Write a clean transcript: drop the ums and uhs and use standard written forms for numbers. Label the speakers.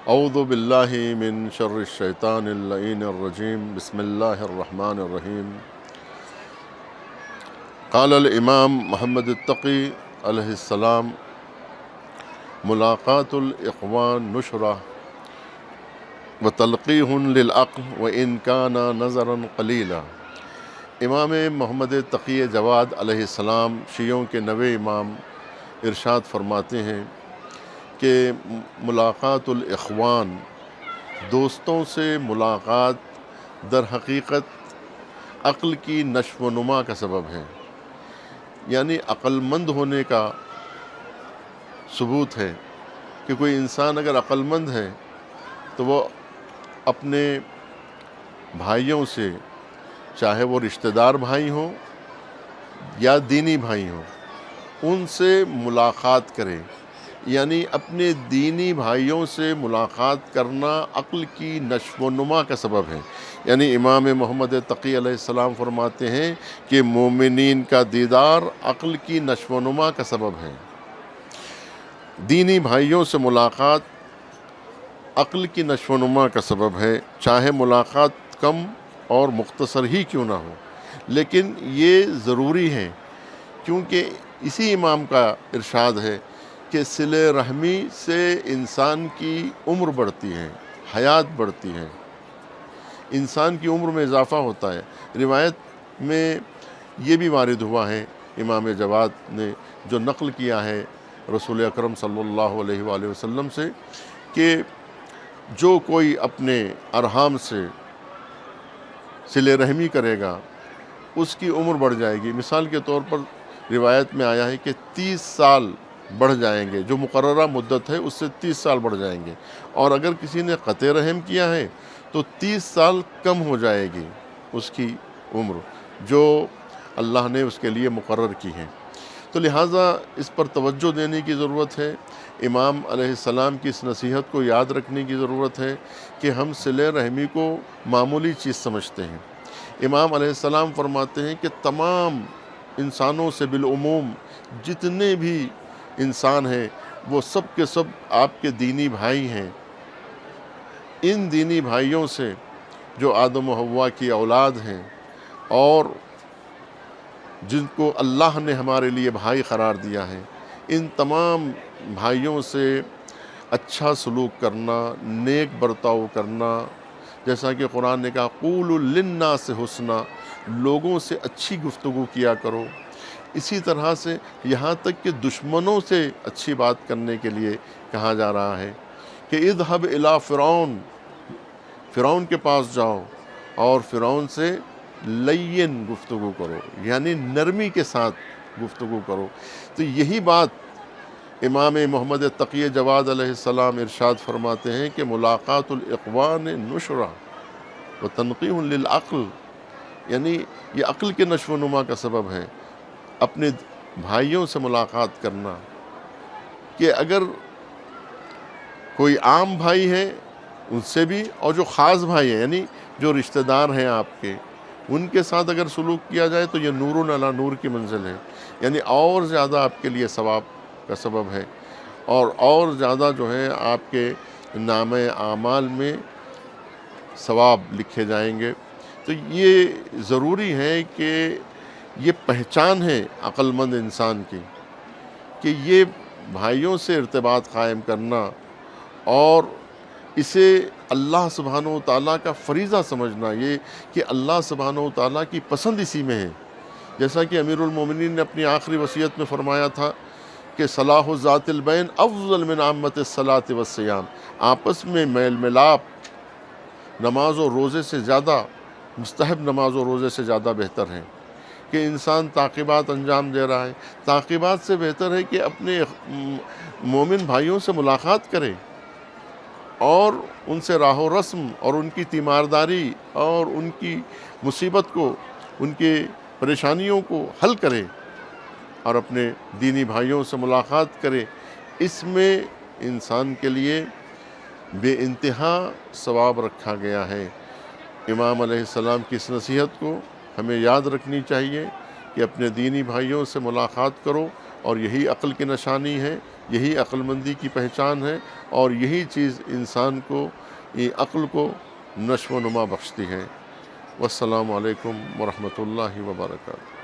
Speaker 1: اعوذ باللہ من شر الشیطان اللعین الرجیم بسم اللہ الرحمن الرحیم قال الامام محمد التقی علیہ السلام ملاقات الاخوان نشرہ وتلقیح للعقل وان کان نظرا قلیلا۔ امام محمد تقی جواد علیہ السلام شیعوں کے نوے امام ارشاد فرماتے ہیں کہ ملاقات الاخوان، دوستوں سے ملاقات، در حقیقت عقل کی نشو و نما کا سبب ہے، یعنی عقل مند ہونے کا ثبوت ہے کہ کوئی انسان اگر عقل مند ہے تو وہ اپنے بھائیوں سے، چاہے وہ رشتہ دار بھائی ہوں یا دینی بھائی ہوں، ان سے ملاقات کرے، یعنی اپنے دینی بھائیوں سے ملاقات کرنا عقل کی نشو و نما کا سبب ہے۔ یعنی امام محمد تقی علیہ السلام فرماتے ہیں کہ مومنین کا دیدار عقل کی نشو و نما کا سبب ہے۔ دینی بھائیوں سے ملاقات عقل کی نشو و نما کا سبب ہے، چاہے ملاقات کم اور مختصر ہی کیوں نہ ہو، لیکن یہ ضروری ہے کیونکہ اسی امام کا ارشاد ہے کہ صلہ رحمی سے انسان کی عمر بڑھتی ہے، حیات بڑھتی ہے، انسان کی عمر میں اضافہ ہوتا ہے۔ روایت میں یہ بھی وارد ہوا ہے، امام جواد نے جو نقل کیا ہے رسول اکرم صلی اللہ علیہ وآلہ وسلم سے، کہ جو کوئی اپنے ارحام سے صلہ رحمی کرے گا اس کی عمر بڑھ جائے گی۔ مثال کے طور پر روایت میں آیا ہے کہ 30 سال بڑھ جائیں گے، جو مقررہ مدت ہے اس سے 30 سال بڑھ جائیں گے، اور اگر کسی نے قطع رحم کیا ہے تو 30 سال کم ہو جائے گی اس کی عمر جو اللہ نے اس کے لیے مقرر کی ہے۔ تو لہٰذا اس پر توجہ دینے کی ضرورت ہے، امام علیہ السلام کی اس نصیحت کو یاد رکھنے کی ضرورت ہے کہ ہم صلہ رحمی کو معمولی چیز سمجھتے ہیں۔ امام علیہ السلام فرماتے ہیں کہ تمام انسانوں سے بالعموم جتنے بھی انسان ہیں وہ سب کے سب آپ کے دینی بھائی ہیں۔ ان دینی بھائیوں سے جو آدم و حوا کی اولاد ہیں اور جن کو اللہ نے ہمارے لیے بھائی قرار دیا ہے، ان تمام بھائیوں سے اچھا سلوک کرنا، نیک برتاؤ کرنا، جیسا کہ قرآن نے کہا قولوا للناس حسنا، لوگوں سے اچھی گفتگو کیا کرو۔ اسی طرح سے یہاں تک کہ دشمنوں سے اچھی بات کرنے کے لیے کہا جا رہا ہے کہ اذهب الی فرعون، فرعون کے پاس جاؤ اور فرعون سے لین گفتگو کرو، یعنی نرمی کے ساتھ گفتگو کرو۔ تو یہی بات امام محمد تقی جواد علیہ السلام ارشاد فرماتے ہیں کہ ملاقات الاخوان نشرہ وتنقیح للعقل، یعنی یہ عقل کے نشو و نما کا سبب ہے، اپنے بھائیوں سے ملاقات کرنا، کہ اگر کوئی عام بھائی ہے ان سے بھی، اور جو خاص بھائی ہیں یعنی جو رشتہ دار ہیں آپ کے، ان کے ساتھ اگر سلوک کیا جائے تو یہ نور علی نور کی منزل ہے، یعنی اور زیادہ آپ کے لیے ثواب کا سبب ہے، اور زیادہ جو ہے آپ کے نامہ اعمال میں ثواب لکھے جائیں گے۔ تو یہ ضروری ہے کہ یہ پہچان ہے عقل مند انسان کی کہ یہ بھائیوں سے ارتباط قائم کرنا اور اسے اللہ سبحانہ و تعالیٰ کا فریضہ سمجھنا، یہ کہ اللہ سبحانہ و تعالیٰ کی پسند اسی میں ہے۔ جیسا کہ امیر المومنین نے اپنی آخری وصیت میں فرمایا تھا کہ صلاح ذات البین افضل من عامۃ الصلاۃ والصیام، آپس میں میل ملاپ نماز و روزے سے زیادہ، مستحب نماز و روزے سے زیادہ بہتر ہے۔ کہ انسان تعقیبات انجام دے رہا ہے، تعقیبات سے بہتر ہے کہ اپنے مومن بھائیوں سے ملاقات کرے اور ان سے راہ و رسم اور ان کی تیمارداری اور ان کی مصیبت کو، ان کی پریشانیوں کو حل کرے اور اپنے دینی بھائیوں سے ملاقات کرے۔ اس میں انسان کے لیے بے انتہا ثواب رکھا گیا ہے۔ امام علیہ السلام کی اس نصیحت کو ہمیں یاد رکھنی چاہیے کہ اپنے دینی بھائیوں سے ملاقات کرو، اور یہی عقل کی نشانی ہے یہی عقل مندی کی پہچان ہے، اور یہی چیز انسان کو، عقل کو نشو و نما بخشتی ہے۔ والسلام علیکم ورحمۃ اللہ وبرکاتہ۔